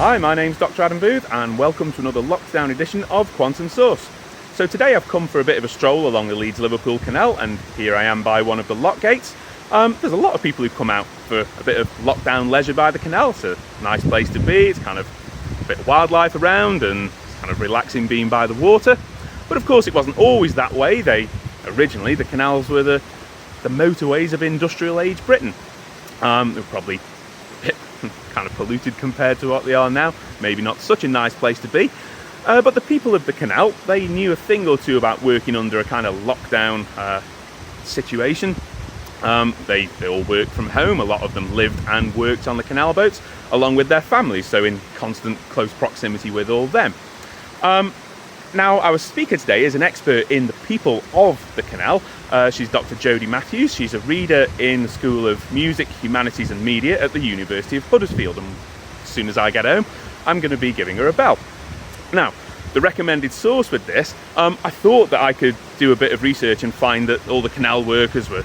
Hi, my name's Dr. Adam Booth and welcome to another lockdown edition of Quantum Source. So today I've come for a bit of a stroll along the Leeds-Liverpool Canal and here I am by one of the lock gates. There's a lot of people who come out for a bit of lockdown leisure by the canal. It's a nice place to be, it's kind of a bit of wildlife around and it's kind of relaxing being by the water. But of course it wasn't always that way. Originally the canals were the motorways of industrial age Britain. They were probably a bit kind of polluted compared to what they are now. Maybe not such a nice place to be. But the people of the canal, they knew a thing or two about working under a kind of lockdown situation. They all worked from home. A lot of them lived and worked on the canal boats along with their families, so in constant close proximity with all them. Now, our speaker today is an expert in the people of the canal. She's Dr. Jodie Matthews. She's a reader in the School of Music, Humanities and Media at the University of Huddersfield. And as soon as I get home, I'm going to be giving her a bell. Now, the recommended source with this, I thought that I could do a bit of research and find that all the canal workers were,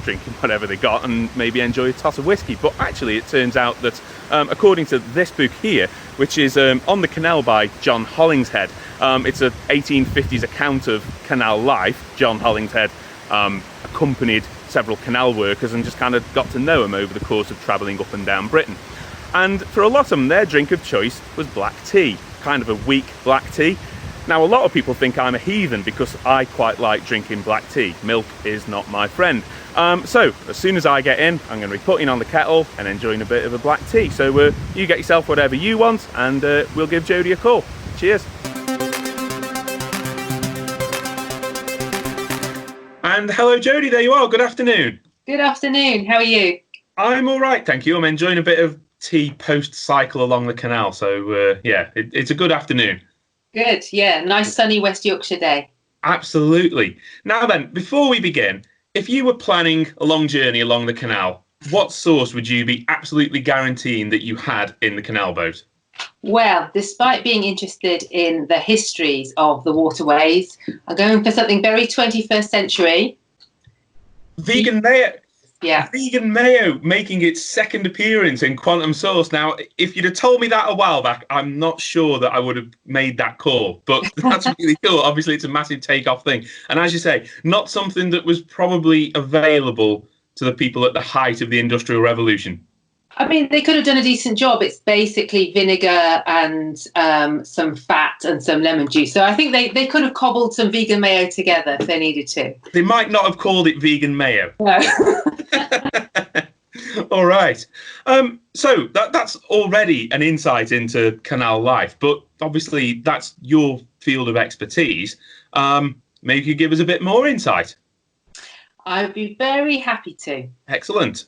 drinking whatever they got and maybe enjoy a toss of whiskey. But actually, it turns out that according to this book here, which is On the Canal by John Hollingshead, it's an 1850s account of canal life. John Hollingshead accompanied several canal workers and just kind of got to know them over the course of travelling up and down Britain. And for a lot of them, their drink of choice was black tea, kind of a weak black tea. Now, a lot of people think I'm a heathen because I quite like drinking black tea. Milk is not my friend. So, as soon as I get in, I'm going to be putting on the kettle and enjoying a bit of a black tea. So, you get yourself whatever you want and we'll give Jodie a call. Cheers. And hello, Jodie, there you are. Good afternoon. Good afternoon. How are you? I'm all right, thank you. I'm enjoying a bit of tea post-cycle along the canal. So, it's a good afternoon. Good, yeah. Nice sunny West Yorkshire day. Absolutely. Now then, before we begin, if you were planning a long journey along the canal, what source would you be absolutely guaranteeing that you had in the canal boat? Well, despite being interested in the histories of the waterways, I'm going for something very 21st century. Vegan mayo. Yeah. Vegan mayo making its second appearance in Quantum Source. Now, if you'd have told me that a while back, I'm not sure that I would have made that call. But that's really cool. Obviously, it's a massive take-off thing. And as you say, not something that was probably available to the people at the height of the Industrial Revolution. I mean, they could have done a decent job. It's basically vinegar and some fat and some lemon juice. So I think they could have cobbled some vegan mayo together if they needed to. They might not have called it vegan mayo. No. All right. So that's already an insight into canal life, but obviously that's your field of expertise. Maybe you could give us a bit more insight. I would be very happy to. Excellent.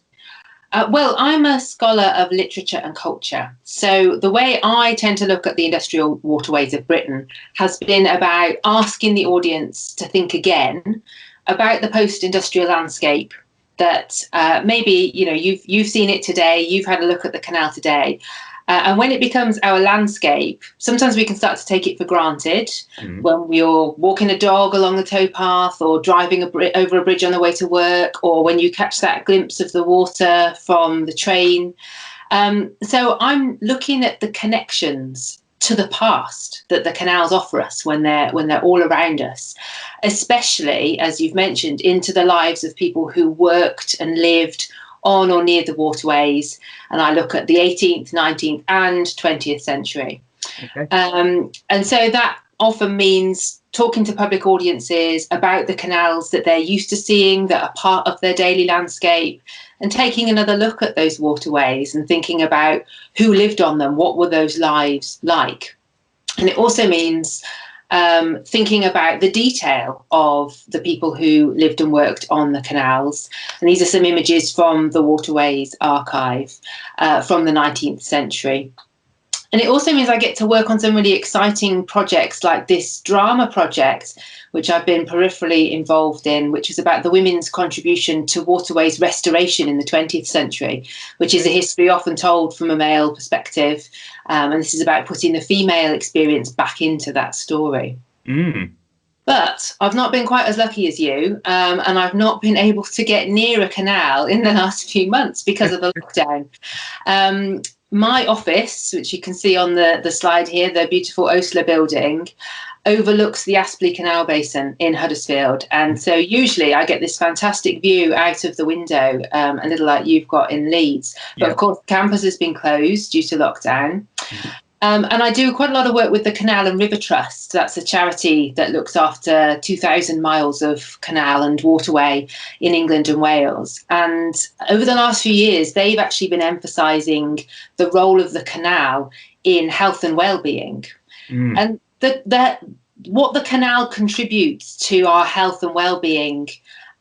Well, I'm a scholar of literature and culture. So the way I tend to look at the industrial waterways of Britain has been about asking the audience to think again about the post-industrial landscape that maybe, you've seen it today, you've had a look at the canal today. And when it becomes our landscape, sometimes we can start to take it for granted when you're walking a dog along the towpath or driving over a bridge on the way to work, or when you catch that glimpse of the water from the train. So I'm looking at the connections to the past that the canals offer us when they're all around us, especially, as you've mentioned, into the lives of people who worked and lived on or near the waterways, and I look at the 18th, 19th and 20th century. Okay. And so that often means talking to public audiences about the canals that they're used to seeing, that are part of their daily landscape, and taking another look at those waterways and thinking about who lived on them, what were those lives like. And it also means thinking about the detail of the people who lived and worked on the canals. And these are some images from the Waterways Archive from the 19th century. And it also means I get to work on some really exciting projects like this drama project, which I've been peripherally involved in, which is about the women's contribution to waterways restoration in the 20th century, which is a history often told from a male perspective. And this is about putting the female experience back into that story. But I've not been quite as lucky as you, and I've not been able to get near a canal in the last few months because of the lockdown. my office, which you can see on the slide here, the beautiful Osler building, overlooks the Aspley Canal Basin in Huddersfield. And so usually I get this fantastic view out of the window, a little like you've got in Leeds. But of course, campus has been closed due to lockdown. And I do quite a lot of work with the Canal and River Trust. That's a charity that looks after 2,000 miles of canal and waterway in England and Wales. And over the last few years, they've actually been emphasising the role of the canal in health and well-being. And what the canal contributes to our health and well-being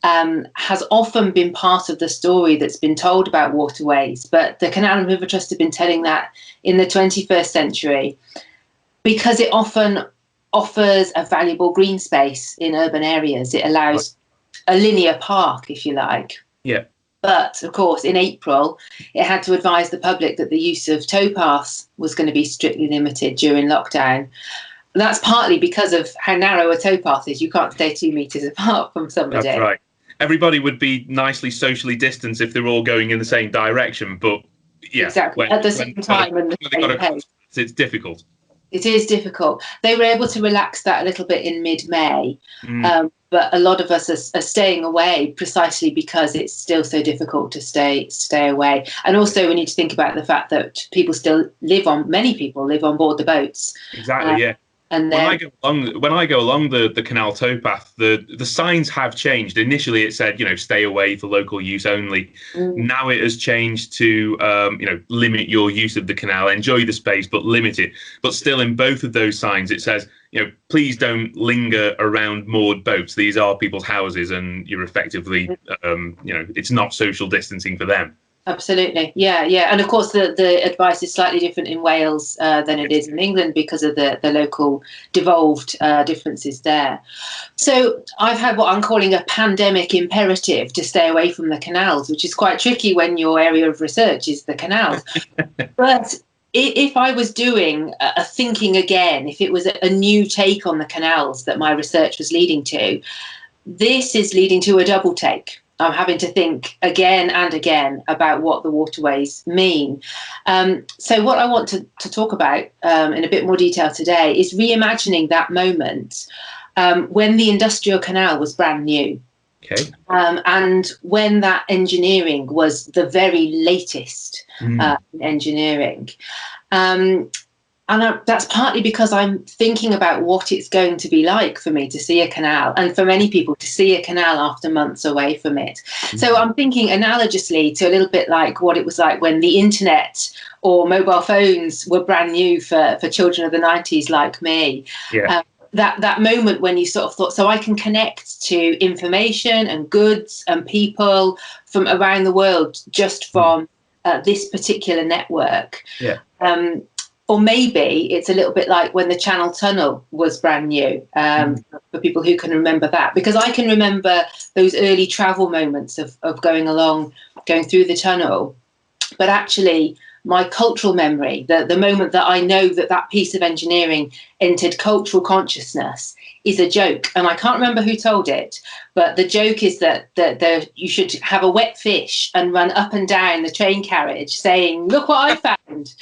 has often been part of the story that's been told about waterways. But the Canal and River Trust have been telling that in the 21st century because it often offers a valuable green space in urban areas. It allows a linear park, if you like. Yeah. But, of course, in April, it had to advise the public that the use of towpaths was going to be strictly limited during lockdown. That's partly because of how narrow a towpath is. You can't stay 2 metres apart from somebody. That's right. Everybody would be nicely socially distanced if they're all going in the same direction. But, yeah. Exactly. At the same time and the same pace. It's difficult. It is difficult. They were able to relax that a little bit in mid-May. But a lot of us are staying away precisely because it's still so difficult to stay away. And also we need to think about the fact that many people live on board the boats. Exactly, yeah. And when I go along the canal towpath, the signs have changed. Initially, it said, stay away for local use only. Now it has changed to, limit your use of the canal, enjoy the space, but limit it. But still, in both of those signs, it says, please don't linger around moored boats. These are people's houses, and you're effectively, it's not social distancing for them. Absolutely. Yeah. And of course, the advice is slightly different in Wales than it is in England because of the local devolved differences there. So I've had what I'm calling a pandemic imperative to stay away from the canals, which is quite tricky when your area of research is the canals. But if I was doing a thinking again, if it was a new take on the canals that my research was leading to, this is leading to a double take. I'm having to think again and again about what the waterways mean. So what I want to talk about in a bit more detail today is reimagining that moment when the industrial canal was brand new. Okay. And when that engineering was the very latest engineering. And that's partly because I'm thinking about what it's going to be like for me to see a canal, and for many people to see a canal after months away from it. So I'm thinking analogously to a little bit like what it was like when the internet or mobile phones were brand new for children of the 90s like me. Yeah. That moment when you sort of thought, so I can connect to information and goods and people from around the world just from this particular network. Yeah. Or maybe it's a little bit like when the Channel Tunnel was brand new, for people who can remember that. Because I can remember those early travel moments of going through the tunnel. But actually, my cultural memory, the moment that I know that piece of engineering entered cultural consciousness, is a joke. And I can't remember who told it, but the joke is that you should have a wet fish and run up and down the train carriage saying, "Look what I found,"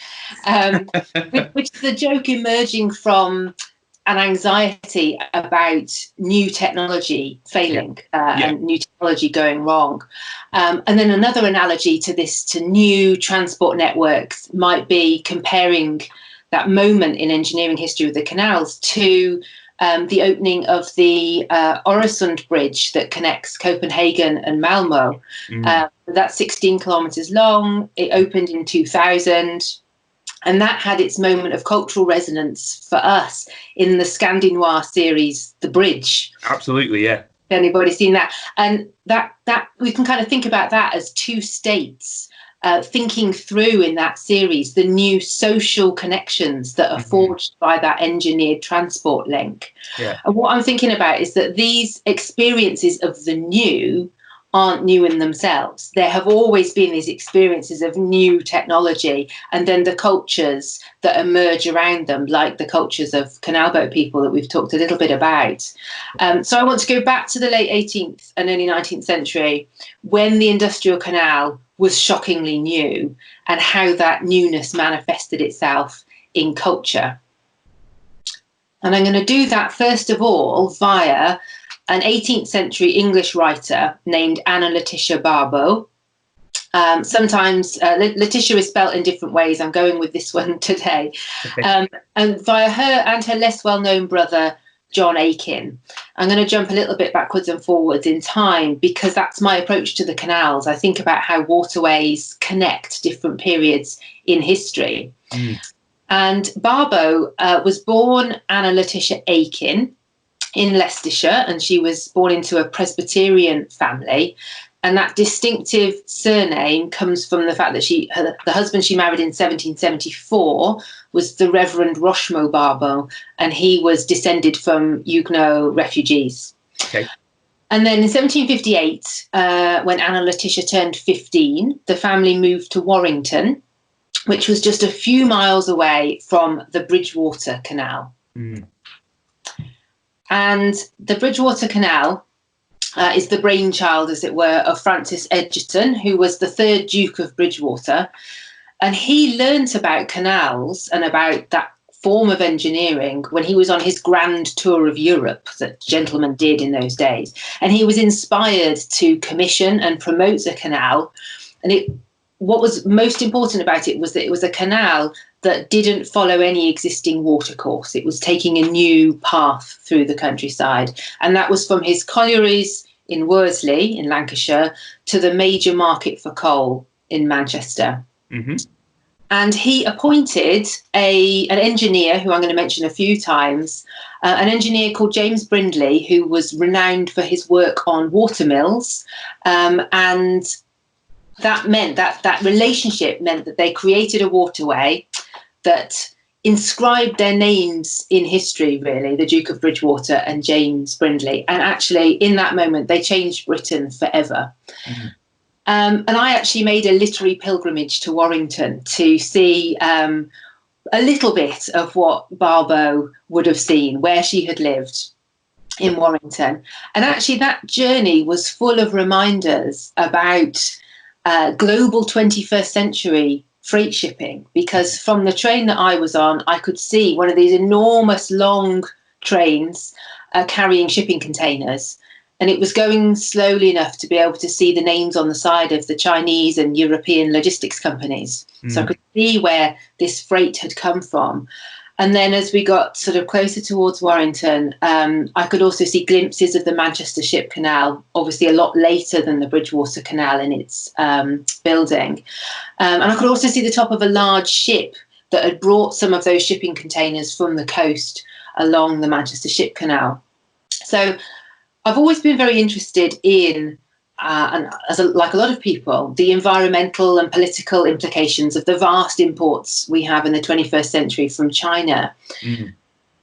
which is a joke emerging from an anxiety about new technology failing and new technology going wrong. And then another analogy to this, to new transport networks, might be comparing that moment in engineering history with the canals to the opening of the Øresund Bridge that connects Copenhagen and Malmö. That's 16 kilometres long. It opened in 2000. And that had its moment of cultural resonance for us in the Scandinois series, The Bridge. Absolutely, yeah. Anybody seen that? And that we can kind of think about that as two states thinking through in that series the new social connections that are forged by that engineered transport link. Yeah. And what I'm thinking about is that these experiences of the new aren't new in themselves. There have always been these experiences of new technology, and then the cultures that emerge around them, like the cultures of canal boat people that we've talked a little bit about. So I want to go back to the late 18th and early 19th century when the industrial canal was shockingly new, and how that newness manifested itself in culture. And I'm going to do that first of all via an 18th century English writer named Letitia Barbauld. Sometimes Letitia is spelt in different ways. I'm going with this one today. Okay. And via her and her less well-known brother, John Aiken. I'm going to jump a little bit backwards and forwards in time, because that's my approach to the canals. I think about how waterways connect different periods in history. And Barbauld was born Anna Letitia Aiken in Leicestershire, and she was born into a Presbyterian family. And that distinctive surname comes from the fact that the husband she married in 1774 was the Reverend Rochmo Barbauld, and he was descended from Huguenot refugees. Okay. And then in 1758, when Anna Letitia turned 15, the family moved to Warrington, which was just a few miles away from the Bridgewater Canal. And the Bridgewater Canal is the brainchild, as it were, of Francis Egerton, who was the third Duke of Bridgewater. And he learnt about canals and about that form of engineering when he was on his grand tour of Europe that gentlemen did in those days. And he was inspired to commission and promote a canal. And what was most important about it was that it was a canal that didn't follow any existing watercourse. It was taking a new path through the countryside. And that was from his collieries in Worsley in Lancashire to the major market for coal in Manchester. And he appointed an engineer who I'm going to mention a few times, an engineer called James Brindley, who was renowned for his work on watermills. And that meant that relationship meant that they created a waterway that inscribed their names in history, really, the Duke of Bridgewater and James Brindley. And actually, in that moment, they changed Britain forever. And I actually made a literary pilgrimage to Warrington to see a little bit of what Barbauld would have seen, where she had lived in Warrington. And actually, that journey was full of reminders about global 21st century freight shipping, because from the train that I was on, I could see one of these enormous long trains carrying shipping containers. And it was going slowly enough to be able to see the names on the side of the Chinese and European logistics companies. So I could see where this freight had come from. And then as we got sort of closer towards Warrington, I could also see glimpses of the Manchester Ship Canal, obviously a lot later than the Bridgewater Canal in its building. And I could also see the top of a large ship that had brought some of those shipping containers from the coast along the Manchester Ship Canal. So I've always been very interested in, like a lot of people, the environmental and political implications of the vast imports we have in the 21st century from China.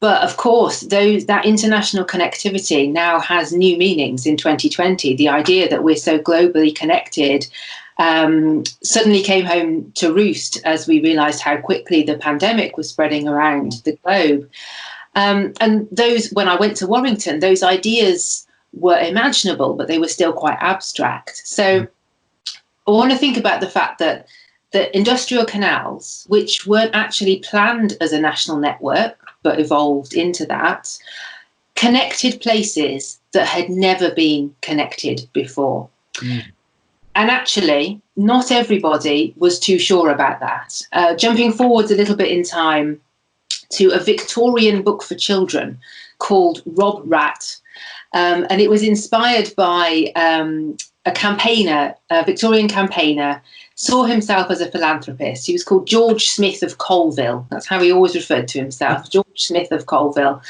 But of course, that international connectivity now has new meanings in 2020. The idea that we're so globally connected suddenly came home to roost as we realised how quickly the pandemic was spreading around the globe. And when I went to Warrington, those ideas were imaginable, but they were still quite abstract. So I want to think about the fact that the industrial canals, which weren't actually planned as a national network, but evolved into that, connected places that had never been connected before. And actually, not everybody was too sure about that. Jumping forwards a little bit in time to a Victorian book for children called Rob Rat. And it was inspired by a campaigner, a Victorian campaigner, saw himself as a philanthropist. He was called George Smith of Colville. That's how he always referred to himself, George Smith of Colville.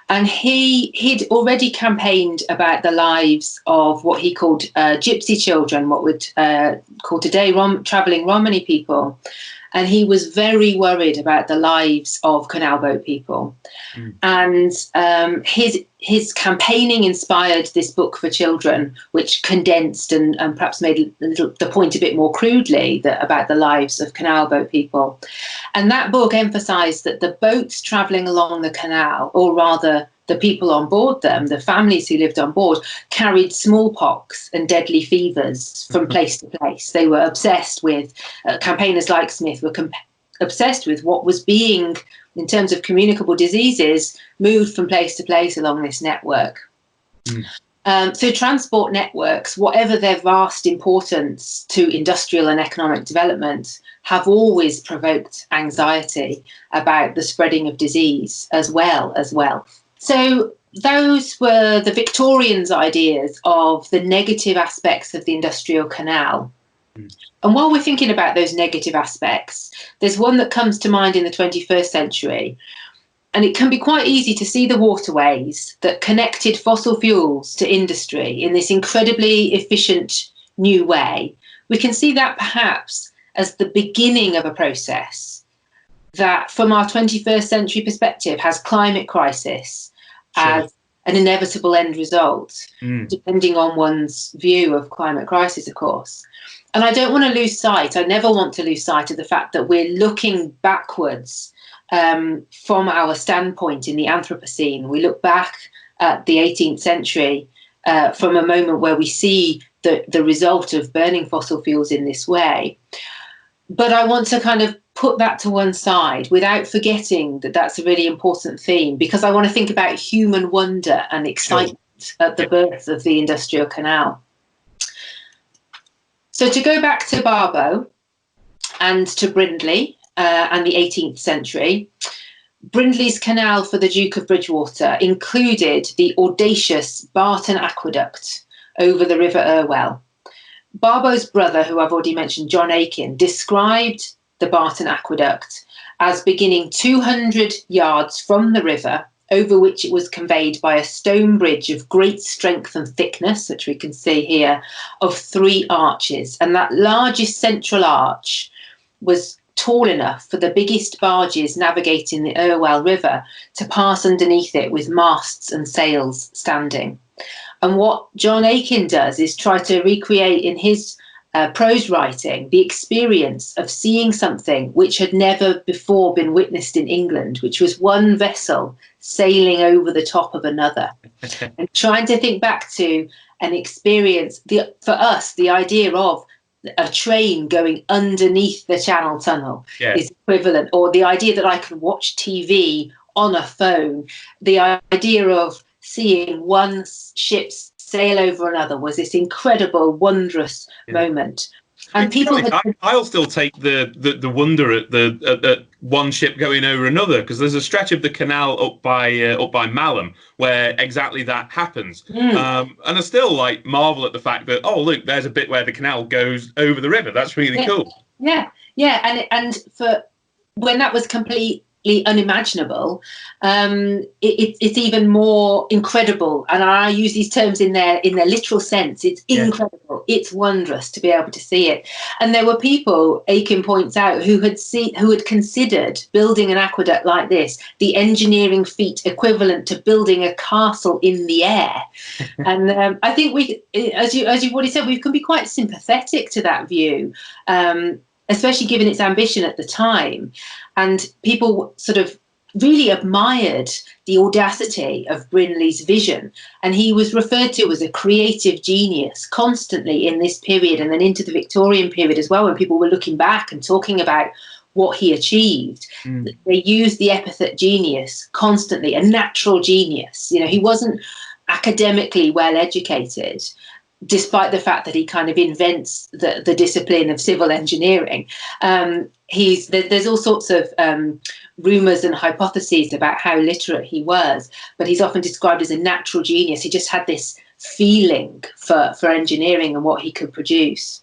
And he'd already campaigned about the lives of what he called gypsy children, what we'd call today travelling Romany people. And he was very worried about the lives of canal boat people. And his campaigning inspired this book for children, which condensed and perhaps made the point a bit more crudely about the lives of canal boat people. And that book emphasised that the boats travelling along the canal, or rather the people on board them, the families who lived on board, carried smallpox and deadly fevers from place to place. They were obsessed with, campaigners like Smith were obsessed with what was being, in terms of communicable diseases, moved from place to place along this network. So transport networks, whatever their vast importance to industrial and economic development, have always provoked anxiety about the spreading of disease as well as wealth. So those were the Victorians' ideas of the negative aspects of the industrial canal. And while we're thinking about those negative aspects, there's one that comes to mind in the 21st century. And it can be quite easy to see the waterways that connected fossil fuels to industry in this incredibly efficient new way. We can see that perhaps as the beginning of a process that, from our 21st century perspective, has climate crisis as an inevitable end result, depending on one's view of climate crisis, of course. And I don't want to lose sight, I never want to lose sight of the fact that we're looking backwards from our standpoint in the Anthropocene. We look back at the 18th century from a moment where we see the result of burning fossil fuels in this way. But I want to kind of put that to one side without forgetting that that's a really important theme, because I want to think about human wonder and excitement at the birth of the industrial canal. So to go back to Barbauld and to Brindley and the 18th century, Brindley's canal for the Duke of Bridgewater included the audacious Barton Aqueduct over the River Irwell. Barbauld's brother, who I've already mentioned, John Aiken, described the Barton Aqueduct as beginning 200 yards from the river, over which it was conveyed by a stone bridge of great strength and thickness, which we can see here, of 3 arches. And that largest central arch was tall enough for the biggest barges navigating the Irwell River to pass underneath it with masts and sails standing. And what John Aiken does is try to recreate in his prose writing the experience of seeing something which had never before been witnessed in England, which was one vessel sailing over the top of another. And trying to think back to an experience, for us, the idea of a train going underneath the Channel Tunnel is equivalent, or the idea that I can watch TV on a phone, the idea of seeing one ship sail over another was this incredible, wondrous moment. And people, I'll still take the wonder at one ship going over another, because there's a stretch of the canal up by Malham where exactly that happens, and I still marvel at the fact that, oh look, there's a bit where the canal goes over the river. That's really cool. And for when that was completely unimaginable, it's even more incredible. And I use these terms in their literal sense. It's incredible. It's wondrous to be able to see it. And there were people, Aiken points out, who had considered building an aqueduct like this the engineering feat equivalent to building a castle in the air. And I think we, as you've already said, we can be quite sympathetic to that view. Especially given its ambition at the time. And people sort of really admired the audacity of Brindley's vision. And he was referred to as a creative genius constantly in this period, and then into the Victorian period as well, when people were looking back and talking about what he achieved. They used the epithet genius constantly, a natural genius. You know, he wasn't academically well educated, despite the fact that he kind of invents the discipline of civil engineering. There's all sorts of rumours and hypotheses about how literate he was, but he's often described as a natural genius. He just had this feeling for engineering and what he could produce.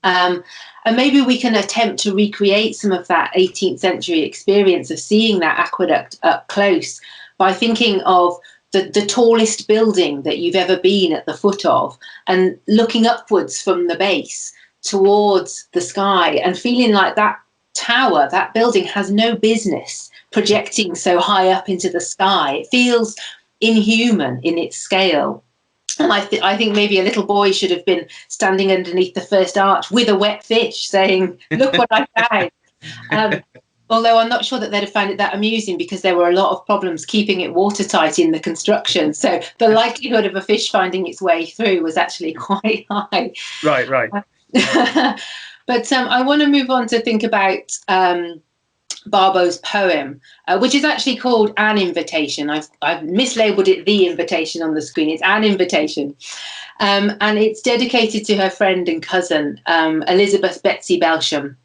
And maybe we can attempt to recreate some of that 18th century experience of seeing that aqueduct up close by thinking of the tallest building that you've ever been at the foot of, and looking upwards from the base towards the sky and feeling like that tower, that building, has no business projecting so high up into the sky. It feels inhuman in its scale. And I think maybe a little boy should have been standing underneath the first arch with a wet fish saying, look what I found. Although I'm not sure that they'd have found it that amusing, because there were a lot of problems keeping it watertight in the construction. So the likelihood of a fish finding its way through was actually quite high. Right. But I want to move on to think about Barbauld's poem, which is actually called An Invitation. I've mislabeled it The Invitation on the screen. It's An Invitation. And it's dedicated to her friend and cousin, Elizabeth Betsy Belsham.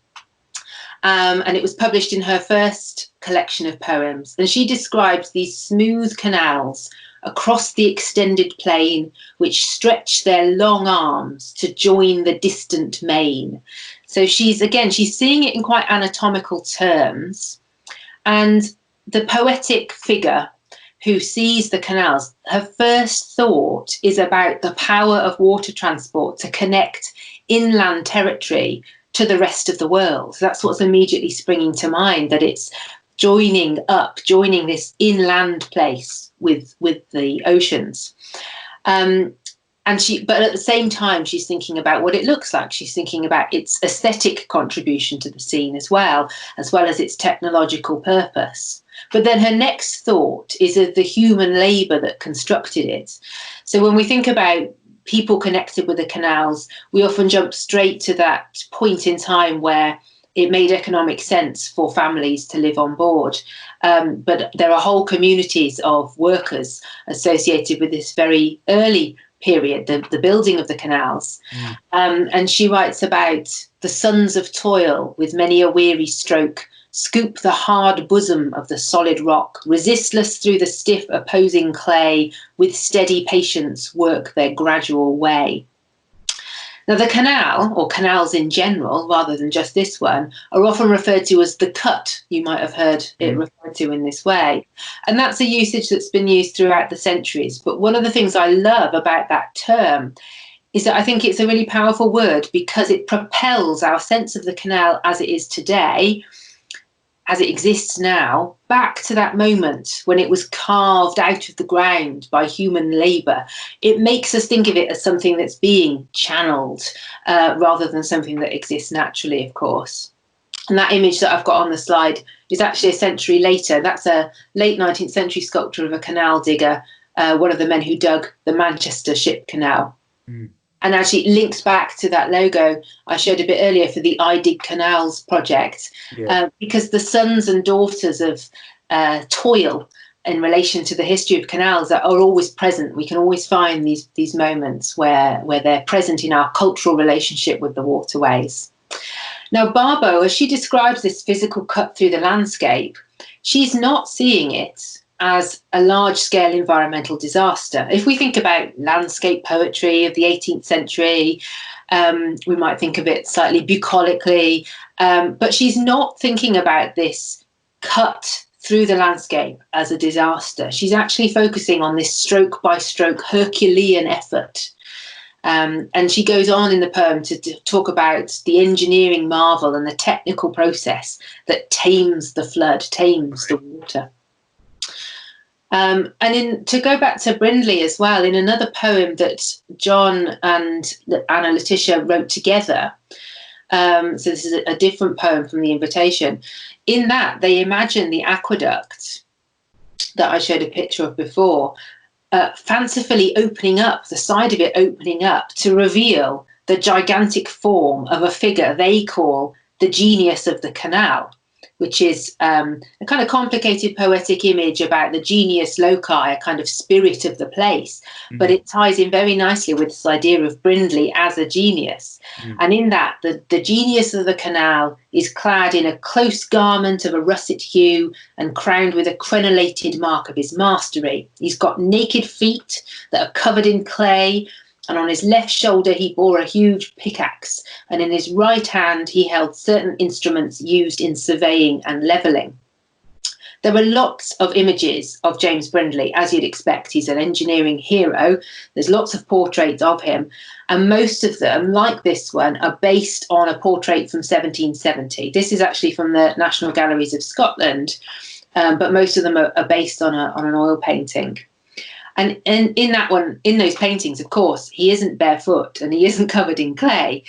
And it was published in her first collection of poems. And she describes these smooth canals across the extended plain, which stretch their long arms to join the distant main. So she's seeing it in quite anatomical terms. And the poetic figure who sees the canals, her first thought is about the power of water transport to connect inland territory to the rest of the world. That's what's immediately springing to mind, that it's joining this inland place with the oceans. But at the same time, she's thinking about what it looks like. She's thinking about its aesthetic contribution to the scene as well as its technological purpose. But then her next thought is of the human labour that constructed it. So when we think about people connected with the canals, we often jump straight to that point in time where it made economic sense for families to live on board. But there are whole communities of workers associated with this very early period, the building of the canals. And she writes about the sons of toil with many a weary stroke, scoop the hard bosom of the solid rock, resistless through the stiff opposing clay, with steady patience work their gradual way. Now, the canal, or canals in general, rather than just this one, are often referred to as the cut. You might have heard it referred to in this way. And that's a usage that's been used throughout the centuries. But one of the things I love about that term is that I think it's a really powerful word, because it propels our sense of the canal as it is today, as it exists now, back to that moment when it was carved out of the ground by human labour. It makes us think of it as something that's being channeled rather than something that exists naturally, of course. And that image that I've got on the slide is actually a century later. That's a late 19th century sculpture of a canal digger, one of the men who dug the Manchester Ship Canal. And actually it links back to that logo I showed a bit earlier for the I Dig Canals project, because the sons and daughters of toil in relation to the history of canals are always present. We can always find these moments where they're present in our cultural relationship with the waterways. Now, Barbauld, as she describes this physical cut through the landscape, she's not seeing it as a large-scale environmental disaster. If we think about landscape poetry of the 18th century, we might think of it slightly bucolically, but she's not thinking about this cut through the landscape as a disaster. She's actually focusing on this stroke-by-stroke Herculean effort. And she goes on in the poem to talk about the engineering marvel and the technical process that tames the flood, tames the water. To go back to Brindley as well, in another poem that John and Anna Letitia wrote together, so this is a different poem from The Invitation, in that they imagine the aqueduct that I showed a picture of before, fancifully opening up, the side of it opening up to reveal the gigantic form of a figure they call the genius of the canal, which is a kind of complicated poetic image about the genius loci, a kind of spirit of the place. But it ties in very nicely with this idea of Brindley as a genius. And in that, the genius of the canal is clad in a close garment of a russet hue and crowned with a crenellated mark of his mastery. He's got naked feet that are covered in clay, and on his left shoulder he bore a huge pickaxe, and in his right hand he held certain instruments used in surveying and levelling. There were lots of images of James Brindley, as you'd expect. He's an engineering hero. There's lots of portraits of him, and most of them, like this one, are based on a portrait from 1770. This is actually from the National Galleries of Scotland, but most of them are based on an oil painting. And in that one, in those paintings, of course, he isn't barefoot and he isn't covered in clay.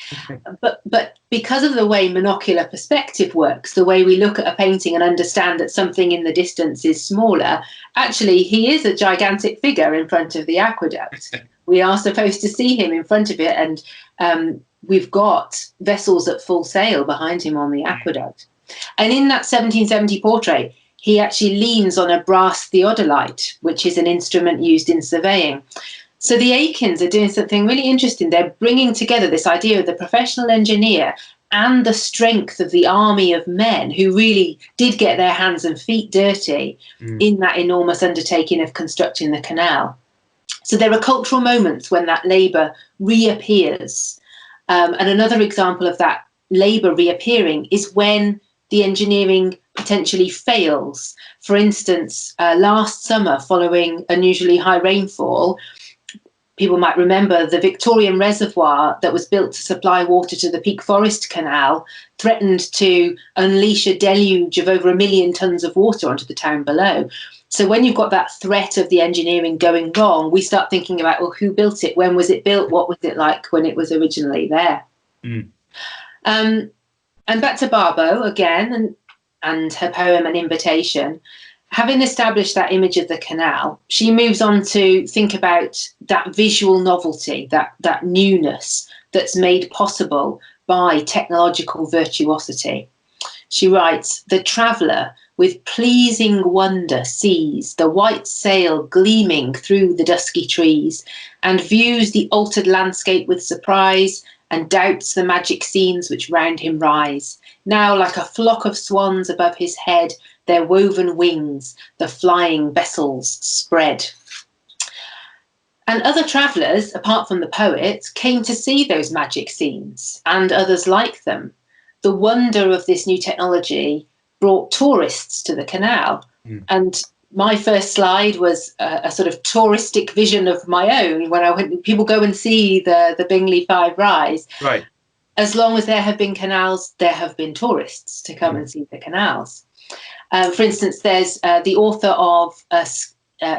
But because of the way monocular perspective works, the way we look at a painting and understand that something in the distance is smaller, actually, he is a gigantic figure in front of the aqueduct. We are supposed to see him in front of it, and we've got vessels at full sail behind him on the aqueduct. And in that 1770 portrait, he actually leans on a brass theodolite, which is an instrument used in surveying. So the Aikins are doing something really interesting. They're bringing together this idea of the professional engineer and the strength of the army of men who really did get their hands and feet dirty in that enormous undertaking of constructing the canal. So there are cultural moments when that labour reappears. And another example of that labour reappearing is when the engineering potentially fails. For instance, last summer, following unusually high rainfall, people might remember the Victorian reservoir that was built to supply water to the Peak Forest Canal threatened to unleash a deluge of over 1 million tonnes of water onto the town below. So when you've got that threat of the engineering going wrong, we start thinking about, well, who built it? When was it built? What was it like when it was originally there? And back to Barbauld again, and her poem An Invitation. Having established that image of the canal, she moves on to think about that visual novelty, that newness that's made possible by technological virtuosity. She writes, "The traveller with pleasing wonder sees the white sail gleaming through the dusky trees, and views the altered landscape with surprise, and doubts the magic scenes which round him rise. Now like a flock of swans above his head, their woven wings the flying vessels spread." And other travellers, apart from the poet, came to see those magic scenes and others like them. The wonder of this new technology brought tourists to the canal. And my first slide was a sort of touristic vision of my own when I went. People go and see the Bingley Five Rise. Right. As long as there have been canals, there have been tourists to come and see the canals. For instance, there's the author of,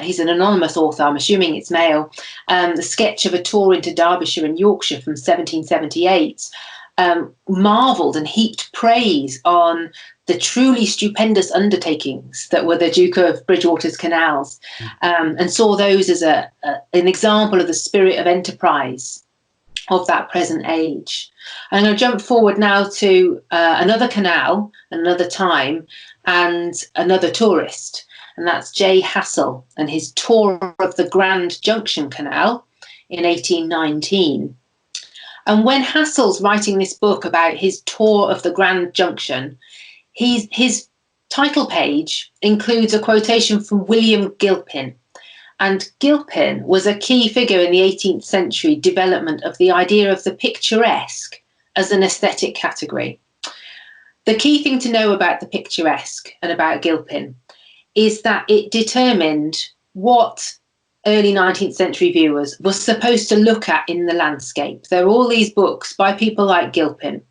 he's an anonymous author, I'm assuming it's male, the sketch of a tour into Derbyshire and Yorkshire from 1778, marvelled and heaped praise on the truly stupendous undertakings that were the Duke of Bridgewater's canals, and saw those as an example of the spirit of enterprise of that present age. I'm going to jump forward now to another canal, another time, and another tourist, and that's J. Hassell and his tour of the Grand Junction Canal in 1819. And when Hassell's writing this book about his tour of the Grand Junction, his title page includes a quotation from William Gilpin. And Gilpin was a key figure in the 18th century development of the idea of the picturesque as an aesthetic category. The key thing to know about the picturesque and about Gilpin is that it determined what early 19th century viewers were supposed to look at in the landscape. There are all these books by people like Gilpin,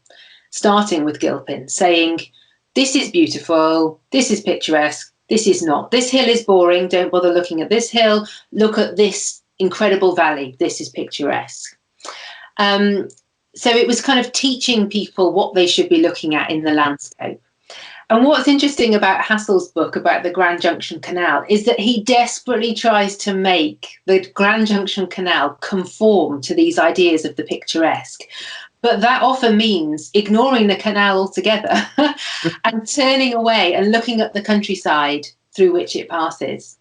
starting with Gilpin, saying, this is beautiful, this is picturesque, this is not. This hill is boring, don't bother looking at this hill, look at this incredible valley, this is picturesque. So it was kind of teaching people what they should be looking at in the landscape. And what's interesting about Hassell's book about the Grand Junction Canal is that he desperately tries to make the Grand Junction Canal conform to these ideas of the picturesque. But that often means ignoring the canal altogether and turning away and looking at the countryside through which it passes.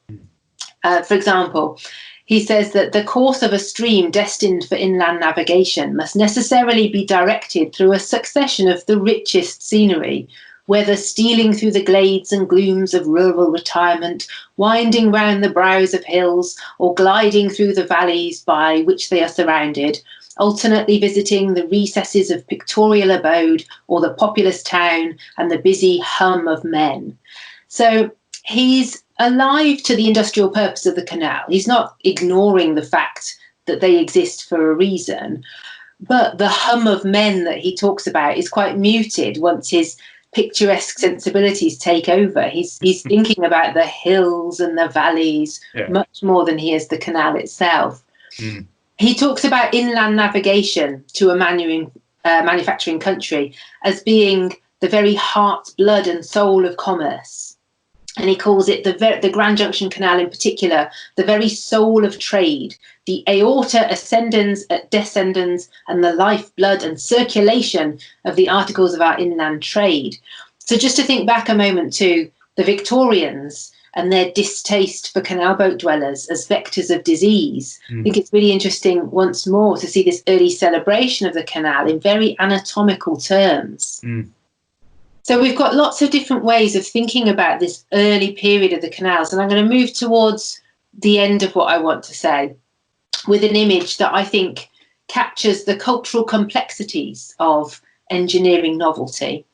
For example, he says that the course of a stream destined for inland navigation must necessarily be directed through a succession of the richest scenery, whether stealing through the glades and glooms of rural retirement, winding round the brows of hills, or gliding through the valleys by which they are surrounded, alternately visiting the recesses of pictorial abode or the populous town and the busy hum of men. So he's alive to the industrial purpose of the canal. He's not ignoring the fact that they exist for a reason, but the hum of men that he talks about is quite muted once his picturesque sensibilities take over. He's thinking about the hills and the valleys much more than he is the canal itself. He talks about inland navigation to a manufacturing country as being the very heart, blood and soul of commerce. And he calls it the Grand Junction Canal in particular, the very soul of trade, the aorta ascendens et descendens, and the lifeblood and circulation of the articles of our inland trade. So just to think back a moment to the Victorians and their distaste for canal boat dwellers as vectors of disease, I think it's really interesting once more to see this early celebration of the canal in very anatomical terms. So we've got lots of different ways of thinking about this early period of the canals, and I'm going to move towards the end of what I want to say with an image that I think captures the cultural complexities of engineering novelty.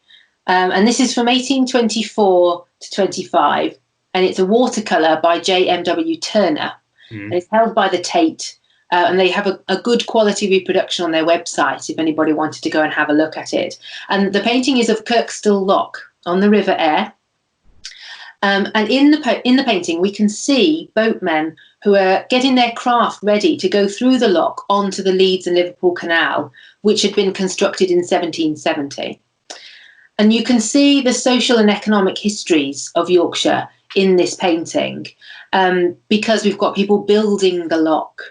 And this is from 1824 to 25, and it's a watercolour by J.M.W. Turner. And it's held by the Tate, and they have a good quality reproduction on their website if anybody wanted to go and have a look at it. And the painting is of Kirkstall Lock on the River Aire. And in the painting, we can see boatmen who are getting their craft ready to go through the lock onto the Leeds and Liverpool Canal, which had been constructed in 1770. And you can see the social and economic histories of Yorkshire in this painting, because we've got people building the lock.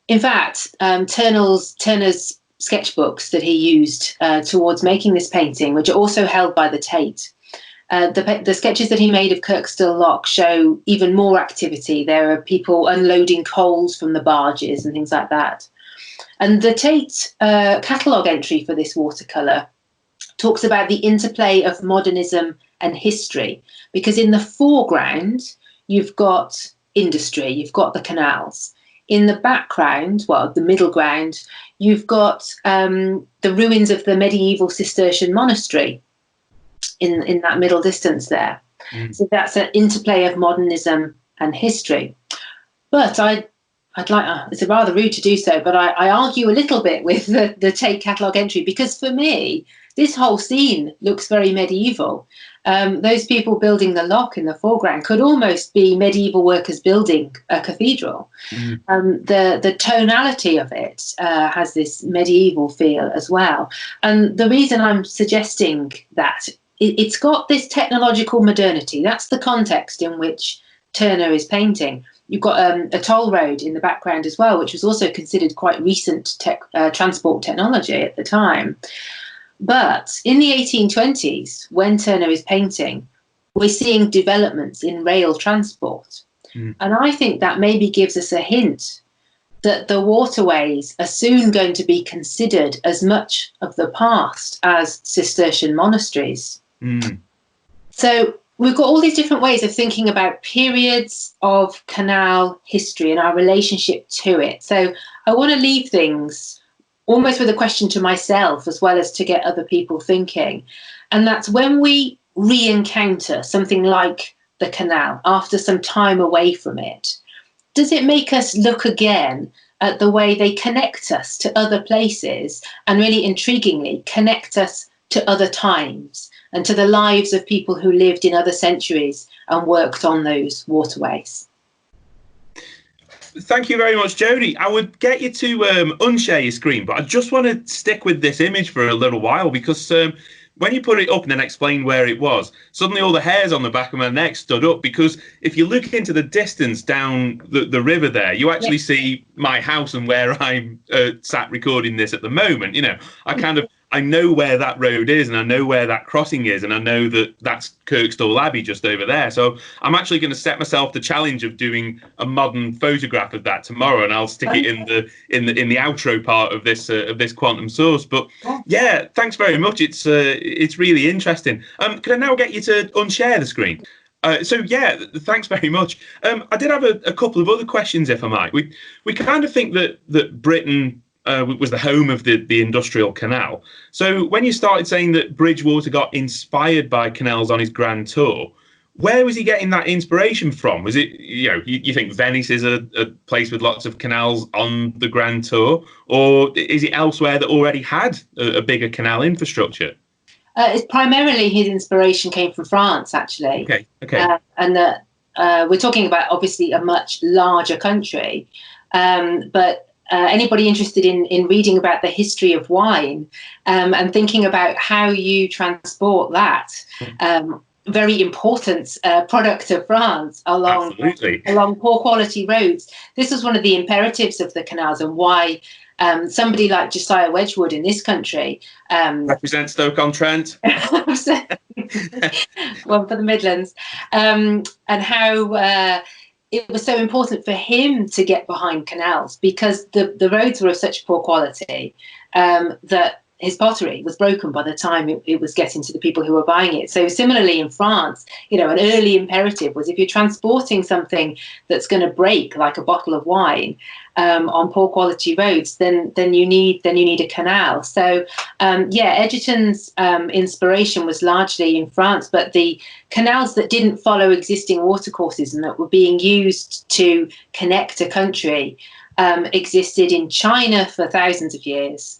In fact, Turner's sketchbooks that he used towards making this painting, which are also held by the Tate, the sketches that he made of Kirkstall Lock show even more activity. There are people unloading coals from the barges and things like that. And the Tate catalogue entry for this watercolour talks about the interplay of modernism and history, because in the foreground, you've got industry, you've got the canals. In the background, well, the middle ground, you've got the ruins of the medieval Cistercian monastery in that middle distance there. So that's an interplay of modernism and history. But I'd like, it's rather rude to do so, but I argue a little bit with the Tate catalogue entry, because for me, this whole scene looks very medieval. Those people building the lock in the foreground could almost be medieval workers building a cathedral. The tonality of it has this medieval feel as well. And the reason I'm suggesting that, it's got this technological modernity. That's the context in which Turner is painting. You've got a toll road in the background as well, which was also considered quite recent transport technology at the time. But in the 1820s, when Turner is painting, we're seeing developments in rail transport. And I think that maybe gives us a hint that the waterways are soon going to be considered as much of the past as Cistercian monasteries. So we've got all these different ways of thinking about periods of canal history and our relationship to it. So I want to leave things almost with a question to myself as well as to get other people thinking. And that's when we re-encounter something like the canal after some time away from it, does it make us look again at the way they connect us to other places and really intriguingly connect us to other times and to the lives of people who lived in other centuries and worked on those waterways? Thank you very much, Jodie. I would get you to unshare your screen, but I just want to stick with this image for a little while, because when you put it up and then explained where it was, suddenly all the hairs on the back of my neck stood up, because if you look into the distance down the river there, you actually see my house and where I'm sat recording this at the moment. You know, I know where that road is, and I know where that crossing is, and I know that that's Kirkstall Abbey just over there. So I'm actually going to set myself the challenge of doing a modern photograph of that tomorrow, and I'll stick it in the outro part of this quantum source. But yeah, thanks very much. It's really interesting. Can I now get you to unshare the screen? So yeah, thanks very much. I did have a couple of other questions, if I might. We kind of think that Britain was the home of the industrial canal. So when you started saying that Bridgewater got inspired by canals on his grand tour, where was he getting that inspiration from? Was it, you think Venice is a place with lots of canals on the grand tour, or is it elsewhere that already had a bigger canal infrastructure? It's primarily his inspiration came from France, actually. Okay. And that we're talking about obviously a much larger country, but anybody interested in reading about the history of wine and thinking about how you transport that very important product of France along poor quality roads. This was one of the imperatives of the canals, and why somebody like Josiah Wedgwood in this country represents Stoke-on-Trent. One for the Midlands, and how it was so important for him to get behind canals, because the roads were of such poor quality that his pottery was broken by the time it was getting to the people who were buying it. So similarly in France, an early imperative was, if you're transporting something that's going to break, like a bottle of wine, on poor quality roads, then you need a canal. So Egerton's inspiration was largely in France, but the canals that didn't follow existing watercourses and that were being used to connect a country existed in China for thousands of years.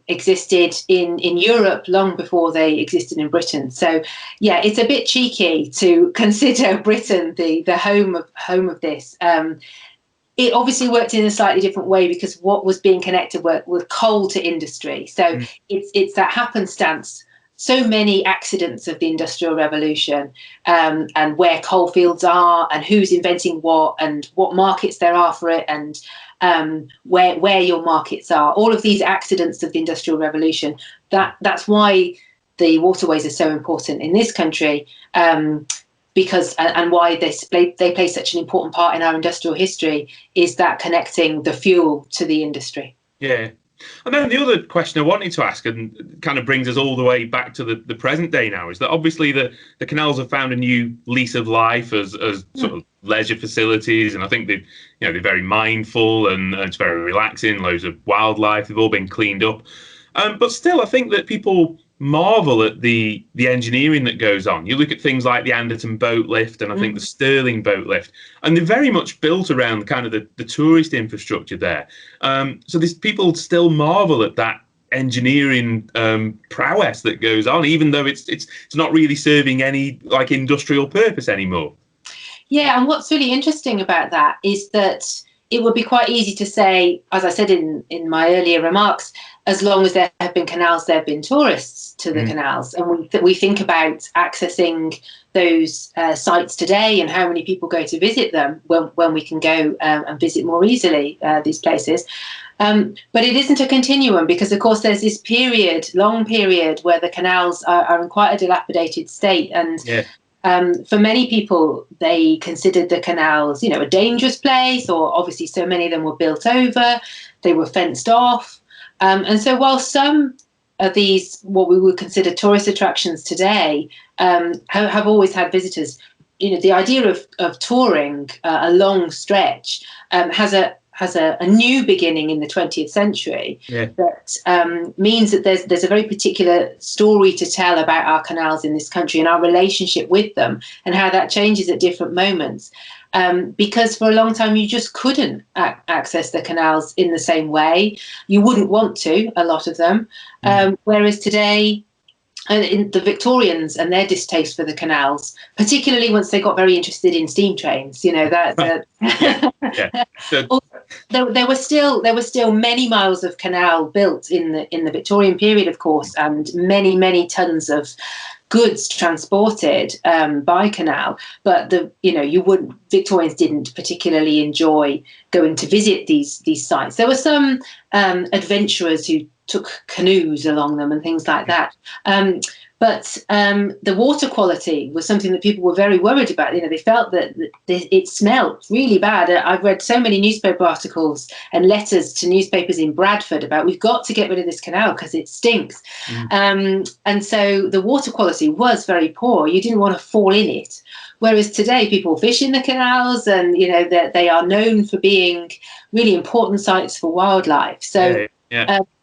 Existed in Europe long before they existed in Britain. So it's a bit cheeky to consider Britain the home of this. It obviously worked in a slightly different way, because what was being connected with coal to industry. So it's that happenstance. So many accidents of the Industrial Revolution, and where coal fields are, and who's inventing what, and what markets there are for it, and where your markets are. All of these accidents of the Industrial Revolution. That's why the waterways are so important in this country, because and why they play such an important part in our industrial history, is that connecting the fuel to the industry. Yeah. And then the other question I wanted to ask, and kind of brings us all the way back to the present day now, is that obviously the canals have found a new lease of life as sort of leisure facilities, and I think they're very mindful, and it's very relaxing. Loads of wildlife, they've all been cleaned up, but still, I think that people marvel at the engineering that goes on. You look at things like the Anderton boat lift, and I think the Stirling boat lift, and they're very much built around kind of the tourist infrastructure there. So these people still marvel at that engineering prowess that goes on, even though it's not really serving any like industrial purpose anymore. Yeah, and what's really interesting about that is that it would be quite easy to say, as I said in my earlier remarks, as long as there have been canals, there have been tourists to the canals. And we think about accessing those sites today, and how many people go to visit them when we can go and visit more easily these places. But it isn't a continuum, because, of course, there's this long period, where the canals are in quite a dilapidated state. And for many people, they considered the canals, a dangerous place, or obviously so many of them were built over, they were fenced off. And so while some of these, what we would consider tourist attractions today, have always had visitors, the idea of touring a long stretch has a new beginning in the 20th century that means that there's a very particular story to tell about our canals in this country, and our relationship with them, and how that changes at different moments. Because for a long time you just couldn't access the canals in the same way. You wouldn't want to, a lot of them. Whereas today, in the Victorians and their distaste for the canals, particularly once they got very interested in steam trains, there were still many miles of canal built in the Victorian period, of course, and many tons of goods transported by canal. But Victorians didn't particularly enjoy going to visit these sites. There were some adventurers who took canoes along them and things like that. But the water quality was something that people were very worried about. They felt that it smelled really bad. I've read so many newspaper articles and letters to newspapers in Bradford about, we've got to get rid of this canal because it stinks. And so the water quality was very poor. You didn't want to fall in it. Whereas today, people fish in the canals, and they are known for being really important sites for wildlife. So.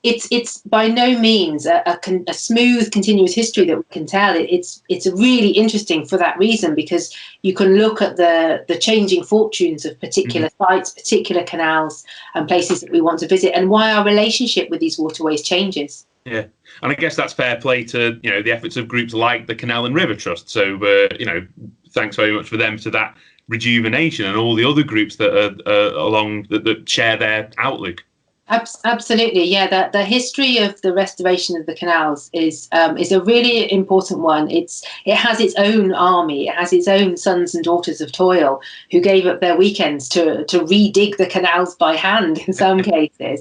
It's by no means a smooth, continuous history that we can tell. It's really interesting for that reason, because you can look at the changing fortunes of particular sites, particular canals, and places that we want to visit, and why our relationship with these waterways changes. Yeah, and I guess that's fair play to the efforts of groups like the Canal and River Trust. So thanks very much for them to that rejuvenation, and all the other groups that are along that share their outlook. Absolutely, yeah. The history of the restoration of the canals is a really important one. It has its own army. It has its own sons and daughters of toil who gave up their weekends to redig the canals by hand in some cases.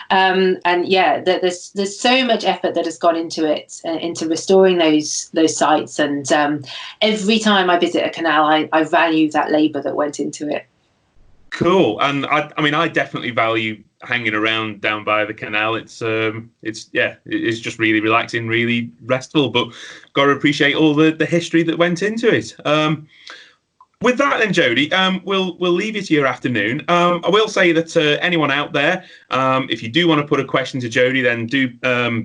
And yeah, there's so much effort that has gone into it, into restoring those sites. And every time I visit a canal, I value that labour that went into it. Cool. And I definitely value hanging around down by the canal. It's just really relaxing, really restful, but got to appreciate all the history that went into it. With that then, Jodie, we'll leave you to your afternoon. I will say that anyone out there, if you do want to put a question to Jodie, then do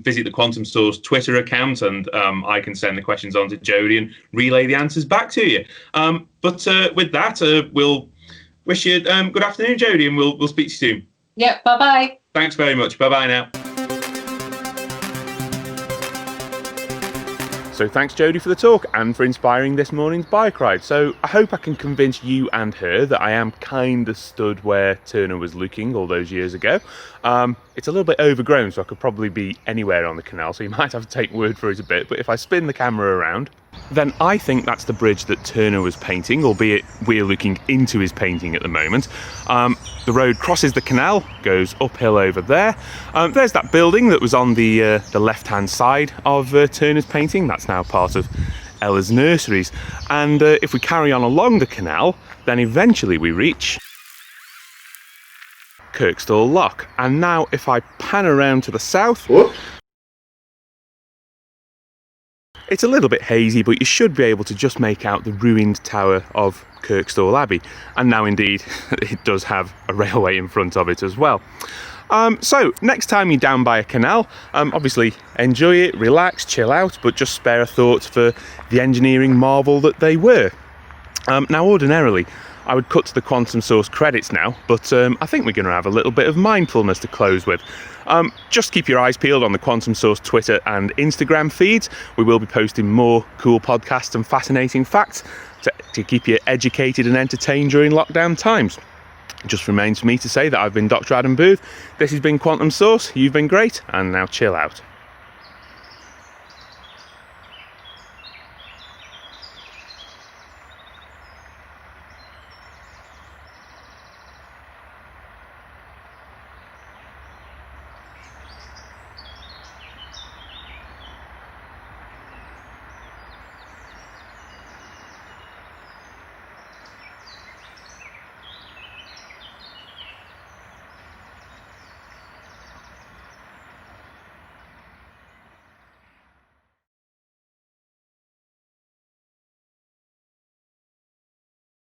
visit the Quantum Source Twitter account, and I can send the questions on to Jodie and relay the answers back to you. But with that, we'll wish you good afternoon, Jodie, and we'll speak to you soon. Yeah, bye-bye. Thanks very much. Bye-bye now. So thanks, Jodie, for the talk and for inspiring this morning's bike ride. So I hope I can convince you and her that I am kind of stood where Turner was looking all those years ago. It's a little bit overgrown, so I could probably be anywhere on the canal, so you might have to take word for it a bit. But if I spin the camera around, then I think that's the bridge that Turner was painting, albeit we're looking into his painting at the moment. The road crosses the canal, goes uphill over there. There's that building that was on the left-hand side of Turner's painting. That's now part of Ella's nurseries. And if we carry on along the canal, then eventually we reach Kirkstall Lock. And now if I pan around to the south, it's a little bit hazy, but you should be able to just make out the ruined tower of Kirkstall Abbey. And now indeed it does have a railway in front of it as well. So next time you're down by a canal, obviously enjoy it, relax, chill out, but just spare a thought for the engineering marvel that they were. Now ordinarily I would cut to the Quantum Source credits now, but I think we're going to have a little bit of mindfulness to close with. Just keep your eyes peeled on the Quantum Source Twitter and Instagram feeds. We will be posting more cool podcasts and fascinating facts to keep you educated and entertained during lockdown times. It just remains for me to say that I've been Dr. Adam Booth. This has been Quantum Source. You've been great, and now chill out.